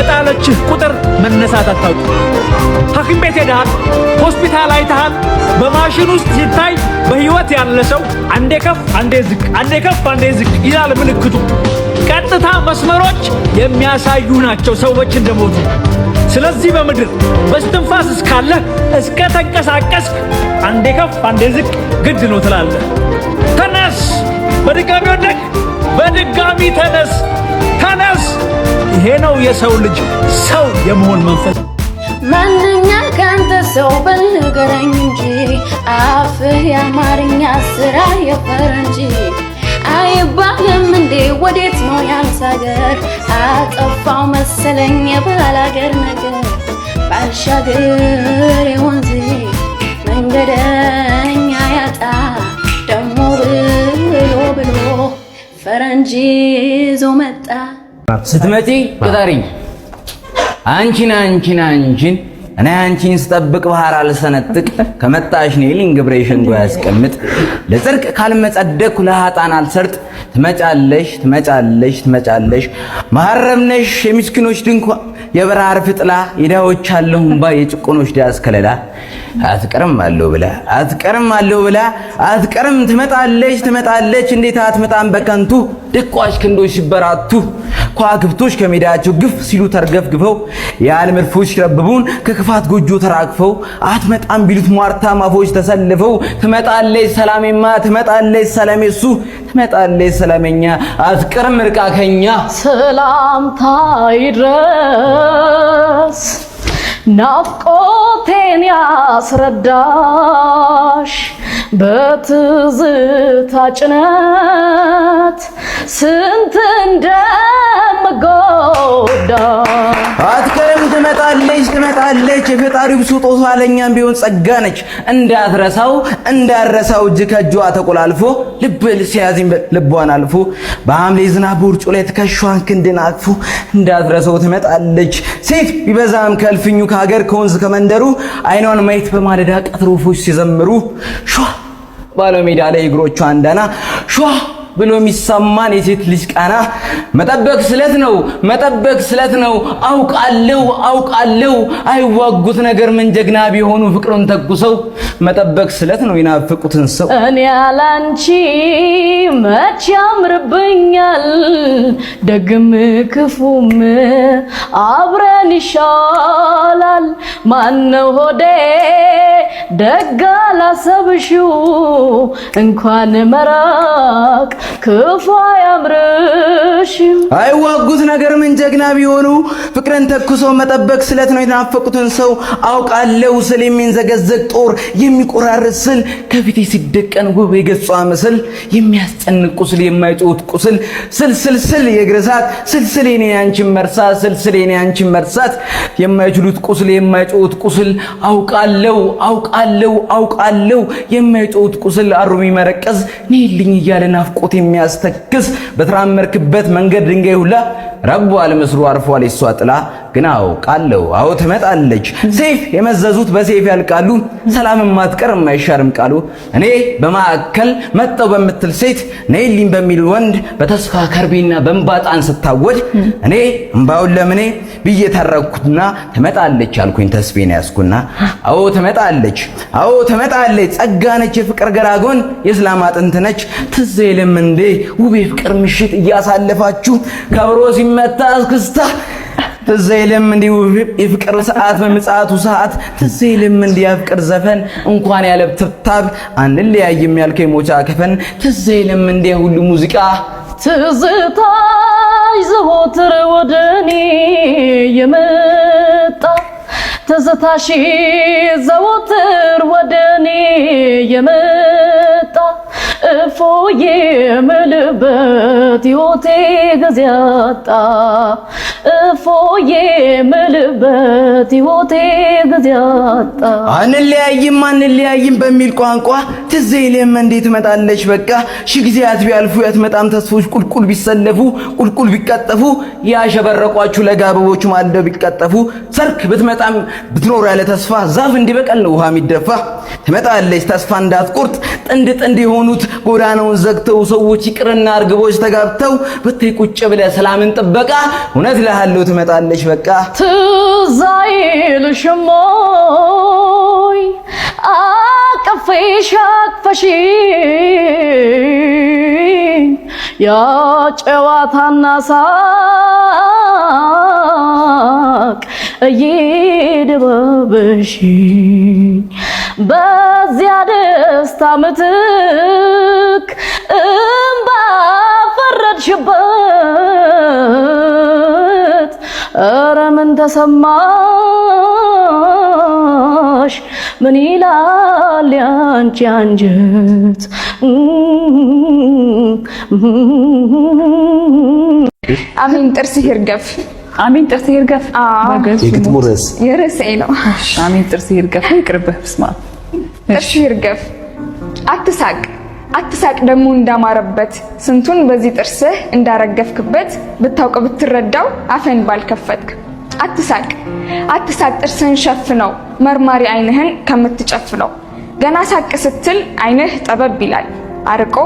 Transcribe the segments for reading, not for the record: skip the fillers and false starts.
በጣለችህ ቁጥር መነሳት አታውቅም። ሐኪም ቤት ሄደሃል፣ ሆስፒታል አይተሃል። በማሽን ውስጥ ሲታይ በሕይወት ያለ ሰው አንዴ ከፍ አንዴ ዝቅ፣ አንዴ ከፍ አንዴ ዝቅ ይላል ምልክቱ። ቀጥታ መስመሮች የሚያሳዩ ናቸው ሰዎች እንደሞቱ። ስለዚህ በምድር በስትንፋስ እስካለህ እስከ ተንቀሳቀስክ አንዴ ከፍ አንዴ ዝቅ ግድ ነው ትላለህ። ተነስ! በድጋሚ ወደቅ፣ በድጋሚ ተነስ፣ ተነስ! ይሄ ነው የሰው ልጅ ሰው የመሆን መንፈስ። ማንኛ ካንተ ሰው በልገረኝ እንጂ አፍህ የአማርኛ ስራ የፈረንጂ አይባልም እንዴ? ወዴት ነው ያንተ ሀገር? አጠፋው መሰለኝ የባላገር ነገር ባልሻገር የወንዜ መንገደኛ ያጣ ደሞ ብሎ ፈረንጂ ይዞ መጣ። ስትመጪ ቅጠሪኝ አንቺን እኔ አንቺን ስጠብቅ ባህር አልሰነጥቅ ከመጣሽ ነይልኝ ግብሬ ሸንጎ ያስቀምጥ ለጽድቅ ካልመጸደቅኩ ለሃጣን አልሰርጥ ትመጫለሽ ማረምነሽ የምስኪኖች ድንኳን የበራር ፍጥላ የዳዎች አለሁምባ የጭቆኖች ዳስ ከለላ አትቀርም አለው ብላ አትቀርም ትመጣለች እንዴት አትመጣም በከንቱ ደቋሽ ክንዶች ሲበራቱ ከዋክብቶች ከሜዳቸው ግፍ ሲሉ ተርገፍግፈው የዓለም እርፎች ሲረብቡን ከክፋት ጎጆ ተራግፈው አትመጣም ቢሉት ሟርታ ማፎች ተሰልፈው ትመጣለች ሰላሜማ ትመጣለች ሰላሜሱ ትመጣለች ሰላሜኛ አትቀርም ርቃ ከኛ ሰላምታ ይድረስ ናፍቆቴን ያስረዳሽ በትዝታ ጭነት ስንት እንደምጎዳ አትቀርም ትመጣለች የፈጣሪው ስጦታ ለኛም ቢሆን ጸጋ ነች እንዳረሳው እጅ ከእጇ ተቆላልፎ ልብል ሲያዝኝ ልቧን አልፎ በሐምሌ ዝናብ ውርጩ ላይ ትከሻዋን ክንድን አቅፎ እንዳትረሳው ትመጣለች ሴት ቢበዛም ከእልፍኙ ከሀገር ከወንዝ ከመንደሩ አይኗን ማየት በማለዳ ቀትር ወፎች ሲዘምሩ ሿ ባለው ሜዳ ላይ እግሮቿ አንዳና ሿ ብሎ የሚሰማን የሴት ልጅ ቃና መጠበቅ ስለት ነው አውቃለሁ አይዋጉት ነገር ምን ጀግና ቢሆኑ ፍቅሩን ተኩሰው መጠበቅ ስለት ነው ይናፍቁትን ሰው እኔ ያላንቺ መች ያምርብኛል ደግም ክፉም አብረን ይሻላል ማነው ሆዴ ደጋ ላሰብሽው እንኳን መራቅ ክፉ ያምርሽ አይዋጉት ነገር ምን ጀግና ቢሆኑ ፍቅርን ተኩሰው መጠበቅ ስለት ነው የናፈቁትን ሰው አውቃለሁ ስል የሚንዘገዘግ ጦር የሚቆራርጥ ስል ከፊቴ ሲደቀን ውብ የገጿ ምስል የሚያስጨንቅ ቁስል የማይጮት ቁስል ስልስል የግርሳት ስልስል የኔ አንቺን መርሳት የማይችሉት ቁስል የማይጮት ቁስል አውቃለሁ የማይጮት ቁስል አሩሚ መረቀዝ ነይልኝ እያለ ናፍቆት የሚያስተክስ በተራመርክበት መንገድ ድንጋይ ሁላ ረቡ አልመስሩ አርፏል የሷ ጥላ ግን አውቃለሁ አዎ ትመጣለች ሰይፍ የመዘዙት በሰይፍ ያልቃሉ ሰላምም ማትቀርም አይሻርም ቃሉ እኔ በማዕከል መጣው በምትል ሴት ነይልኝ በሚል ወንድ በተስፋ ከርቤና በእንባጣን ስታወድ እኔ እንባውን ለምኔ ብዬ ተረኩትና ትመጣለች አልኩኝ ተስፌን ያስኩና አዎ ትመጣለች ጸጋነች የፍቅር ገራጎን የእስላም አጥንት ነች ትዝ ይልም እንዴ ውብ የፍቅር ምሽት እያሳለፋችሁ ከብሮ ሲመታ እስክስታ ትዝ ይልም እንዴ ውብ የፍቅር ሰዓት በምጽአቱ ሰዓት ትዝ ይልም እንዴ የፍቅር ዘፈን እንኳን ያለብትብታብ አንለያይም ያልከኝ ሞቻ ከፈን ትዝ ይልም እንዴ ሁሉ ሙዚቃ ትዝታሽ ዘወትር ወደኔ የመጣ ትዝታሽ ዘወትር ወደኔ የመጣ እፎዬ ምልበት ሕይወቴ ጊዜ አጣ እፎዬ ምልበት ሕይወቴ ጊዜ አጣ አንለያይም በሚል ቋንቋ ትዝ ይልም እንዴት ትመጣለች በቃ ሺህ ጊዜያት ቢያልፉ ያትመጣም ተስፎች ቁልቁል ቢሰለፉ ቁልቁል ቢቀጠፉ ያሸበረቋችሁ ለጋበቦች ማልደው ቢቀጠፉ ሰርክ ብትመጣም ብትኖር ያለ ተስፋ ዛፍ እንዲበቀል ነው ውሃ የሚደፋ ትመጣለች ተስፋ እንዳትቆርጥ ጥንድ የሆኑት ጎዳ ጎዳናውን ዘግተው ሰዎች ይቅርና እርግቦች ተጋብተው ብትይ ቁጭ ብለህ ሰላምን ጥበቃ እውነት ለሃለው ትመጣለች በቃ ትዝ አይልሽም ወይ አቅፌሽ አቅፈሽኝ ያ ጨዋታና ሳቅ እየደበበሽኝ በዚያ ደስታ ምትክ እምባ ፈረድሽበት ኧረ ምን ተሰማሽ ምን ይላል ያንቺ አንጀት አሜን ጥርስህ ይርገፍ አሜን ጥርስህ ይርገፍ የግጥሙ ርዕስ የርዕሴ ነው አሜን ጥርስህ ይርገፍ ይቅርብህ ስማ ጥርስህ ይርገፍ አትሳቅ አትሳቅ ደግሞ እንዳማረበት ስንቱን በዚህ ጥርስህ እንዳረገፍክበት ብታውቅ ብትረዳው አፈን ባልከፈትክ አትሳቅ አትሳቅ ጥርስህን ሸፍነው መርማሪ አይንህን ከምትጨፍነው ገና ሳቅ ስትል አይንህ ጠበብ ይላል አርቆ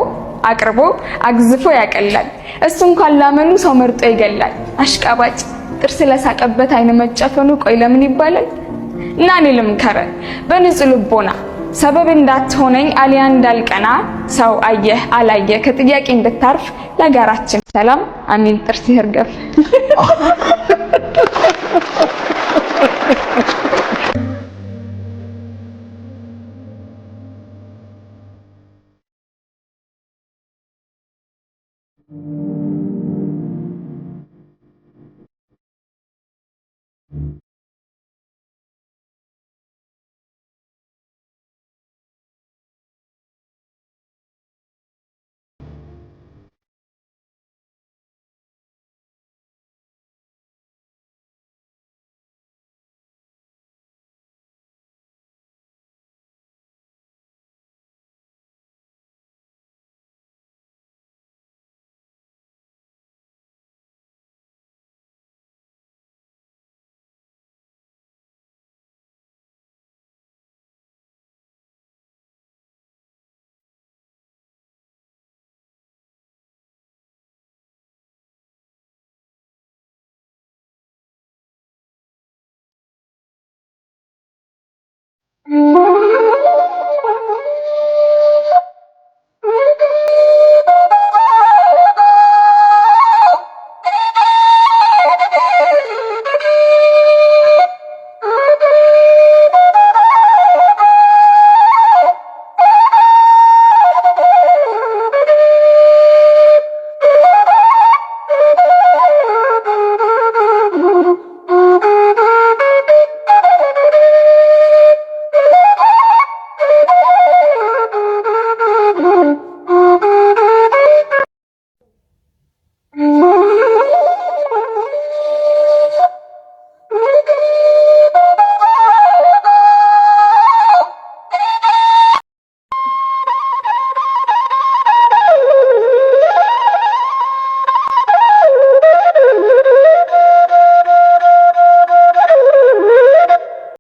አቅርቦ አግዝፎ ያቀላል እሱ እንኳን ላመኑ ሰው መርጦ ይገላል አሽቃባጭ ጥርስ ለሳቀበት አይን መጨፈኑ ቆይ ለምን ይባላል እና እኔ ልምከረ በንጹህ ልቦና ሰበብ እንዳትሆነኝ አሊያ እንዳልቀና ሰው አየህ አላየ ከጥያቄ እንድታርፍ ለጋራችን ሰላም አሜን ጥርስህ ይርገፍ